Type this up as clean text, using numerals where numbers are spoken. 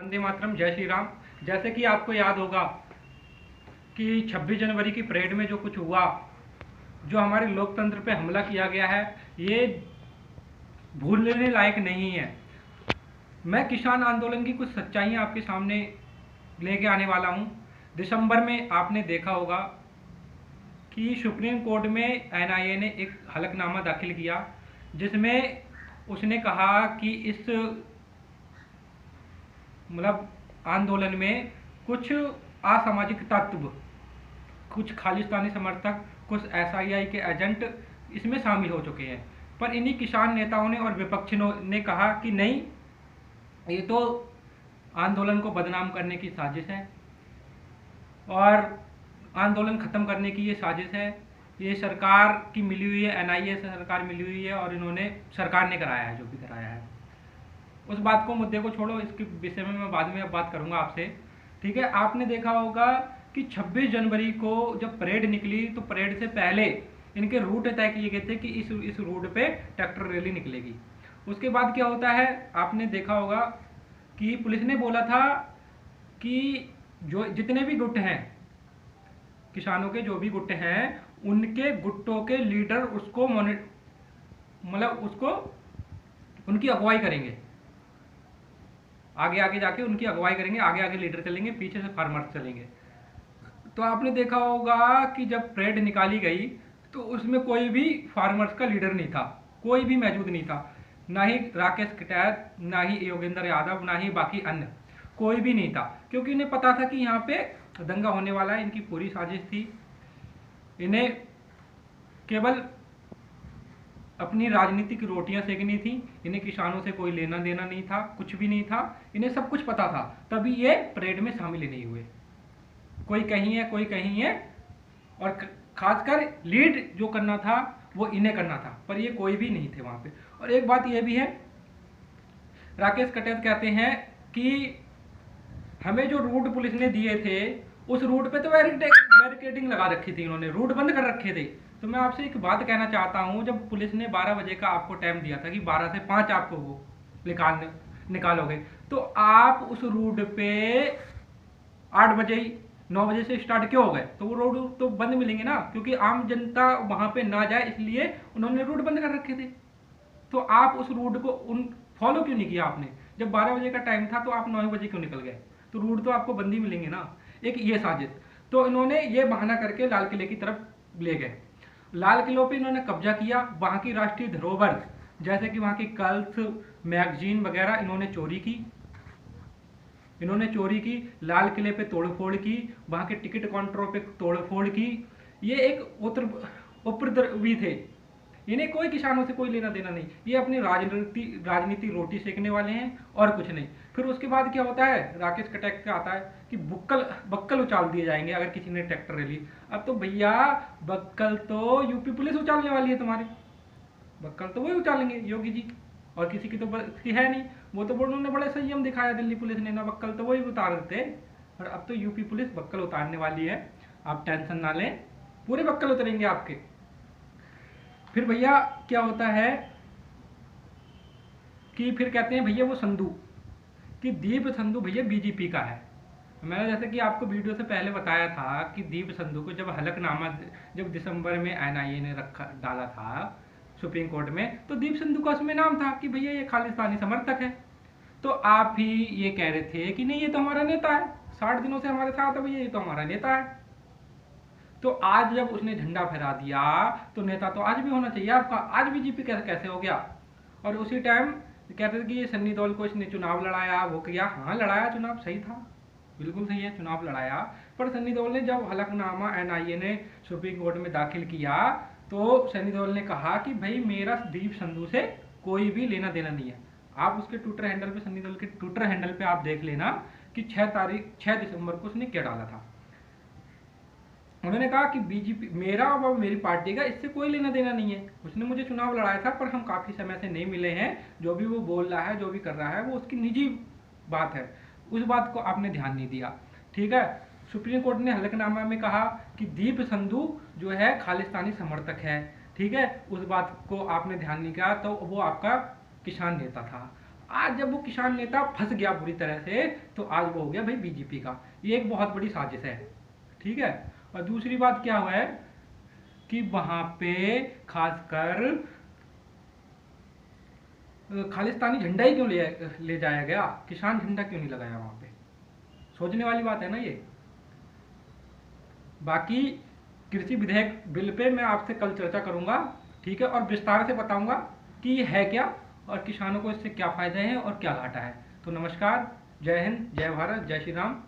वंदे मातरम, जय श्री राम। जैसे कि आपको याद होगा कि 26 जनवरी की परेड में जो कुछ हुआ, जो हमारे लोकतंत्र पे हमला किया गया है, ये भूलने लायक नहीं है। मैं किसान आंदोलन की कुछ सच्चाइयां आपके सामने लेके आने वाला हूं। दिसंबर में आपने देखा होगा कि सुप्रीम कोर्ट में एनआईए ने एक हलफनामा दाखिल किया, जिसमें उसने कहा कि इस मतलब आंदोलन में कुछ असामाजिक तत्व, कुछ खालिस्तानी समर्थक, कुछ एसआईआई के एजेंट इसमें शामिल हो चुके हैं। पर इन्हीं किसान नेताओं ने और विपक्षियों ने कहा कि नहीं, ये तो आंदोलन को बदनाम करने की साजिश है और आंदोलन खत्म करने की ये साजिश है। ये सरकार की मिली हुई है, एनआईए से सरकार मिली हुई है और इन्होंने सरकार ने कराया है जो भी कराया है। उस बात को, मुद्दे को छोड़ो, इसके विषय में मैं बाद में अब बात करूंगा आपसे। ठीक है, आपने देखा होगा कि 26 जनवरी को जब परेड निकली तो परेड से पहले इनके रूट तय किए गए थे कि इस रूट पे ट्रैक्टर रैली निकलेगी। उसके बाद क्या होता है, आपने देखा होगा कि पुलिस ने बोला था कि जो जितने भी गुट हैं, किसानों के जो भी गुट हैं, उनके गुट्टों के लीडर उसको मतलब उसको उनकी अगुवाई करेंगे, आगे आगे जाके उनकी अगुवाई करेंगे, आगे आगे लीडर चलेंगे, पीछे से फार्मर्स चलेंगे। तो आपने देखा होगा कि जब परेड निकाली गई तो उसमें कोई भी फार्मर्स का लीडर नहीं था, कोई भी मौजूद नहीं था, ना ही राकेश कटैत, ना ही योगेंद्र यादव, ना ही बाकी अन्य, कोई भी नहीं था, क्योंकि इन्हें पता था कि यहाँ पे दंगा होने वाला है। इनकी पूरी साजिश थी, इन्हें केवल अपनी राजनीतिक रोटियां सेकनी थी, इन्हें किसानों से कोई लेना देना नहीं था, कुछ भी नहीं था, इन्हें सब कुछ पता था, तभी ये परेड में शामिल नहीं हुए। कोई कहीं है, कोई कहीं है, और खासकर लीड जो करना था वो इन्हें करना था, पर ये कोई भी नहीं थे वहां पे। और एक बात ये भी है, राकेश कटैत कहते हैं कि हमें जो रूट पुलिस ने दिए थे उस रूट पे तो बैरिकेडिंग लगा रखी थी, उन्होंने रूट बंद कर रखे थे। तो मैं आपसे एक बात कहना चाहता हूं, जब पुलिस ने 12 बजे का आपको टाइम दिया था कि 12 से 5 आपको वो निकालोगे, तो आप उस रूट पे 8 बजे 9 बजे से स्टार्ट क्यों हो गए? तो वो रोड तो बंद मिलेंगे ना, क्योंकि आम जनता वहां पे ना जाए इसलिए उन्होंने रूट बंद कर रखे थे। तो आप उस रूट को फॉलो क्यों नहीं किया आपने? जब 12 बजे का टाइम था तो आप 9 बजे क्यों निकल गए? तो रूट तो आपको बंद ही मिलेंगे ना। एक ये साजिश, तो इन्होंने ये बहाना करके लाल किले की तरफ ले गए। लाल किलों पे इन्होंने कब्जा किया, वहां की राष्ट्रीय धरोहर जैसे कि वहां की कल्स, मैगजीन वगैरह इन्होंने चोरी की। लाल किले पे तोड़फोड़ की, वहां के टिकट काउंटरों पे तोड़फोड़ की। ये एक उपद्रवी थे, इन्हें कोई किसानों से कोई लेना देना नहीं, ये अपनी राजनीति रोटी सेकने वाले हैं और कुछ नहीं। फिर उसके बाद क्या होता है, राकेश कटैत का आता है कि बक्कल उछाल दिए जाएंगे अगर किसी ने ट्रैक्टर रैली। अब तो भैया बक्कल तो यूपी पुलिस उछालने वाली है, तुम्हारे बक्कल तो वही उछालेंगे योगी जी, और किसी की तो की है नहीं। वो तो उन्होंने बड़ा संयम दिखाया दिल्ली पुलिस ने ना, बक्कल तो वही उतार देते। और अब तो यूपी पुलिस बक्कल उतारने वाली है, आप टेंशन ना लें, पूरे बक्कल उतरेंगे आपके। फिर भैया क्या होता है कि फिर कहते हैं भैया वो संधू, कि दीप संधू भैया बीजेपी का है। मैंने जैसे कि आपको वीडियो से पहले बताया था कि दीप संधू को जब हलफनामा जब दिसंबर में एनआईए ने डाला था सुप्रीम कोर्ट में, तो दीप संधू का उसमें नाम था कि भैया ये खालिस्तानी समर्थक है। तो आप ही ये कह रहे थे कि नहीं ये तो हमारा नेता है, 60 दिनों से हमारे साथ है भैया, ये तो हमारा नेता है। तो आज जब उसने झंडा फहरा दिया तो नेता तो आज भी होना चाहिए आपका, आज बीजेपी कैसे हो गया? और उसी टाइम कहते थे कि ये सन्नी देओल को इसने चुनाव लड़ाया, वो किया। हाँ लड़ाया, चुनाव सही था, बिल्कुल सही है, चुनाव लड़ाया। पर सन्नी देओल ने जब हलफनामा एनआईए ने सुप्रीम कोर्ट में दाखिल किया तो सन्नी देओल ने कहा कि भाई मेरा दीप संधू से कोई भी लेना देना नहीं है। आप उसके ट्विटर हैंडल पे, सन्नी देओल के ट्विटर हैंडल पे आप देख लेना कि 6 दिसंबर को उसने क्या डाला था। उन्होंने कहा कि बीजेपी मेरा और मेरी पार्टी का इससे कोई लेना देना नहीं है, उसने मुझे चुनाव लड़ाया था पर हम काफी समय से नहीं मिले हैं, जो भी वो बोल रहा है, जो भी कर रहा है वो उसकी निजी बात है, उस बात को आपने ध्यान नहीं दिया। ठीक है, सुप्रीम कोर्ट ने हलफनामा में कहा कि दीप संधू जो है खालिस्तानी समर्थक है। ठीक है, उस बात को आपने ध्यान नहीं किया, तो वो आपका किसान नेता था। आज जब वो किसान नेता फंस गया बुरी तरह से, तो आज वो हो गया भाई बीजेपी का। ये एक बहुत बड़ी साजिश है, ठीक है। और दूसरी बात क्या हुआ है कि वहां पे खासकर खालिस्तानी झंडा ही क्यों ले जाया गया, किसान झंडा क्यों नहीं लगाया वहां पे? सोचने वाली बात है ना ये। बाकी कृषि विधेयक बिल पे मैं आपसे कल चर्चा करूंगा, ठीक है, और विस्तार से बताऊंगा कि ये है क्या और किसानों को इससे क्या फायदे हैं और क्या घाटा है। तो नमस्कार, जय हिंद, जय भारत, जय श्री राम।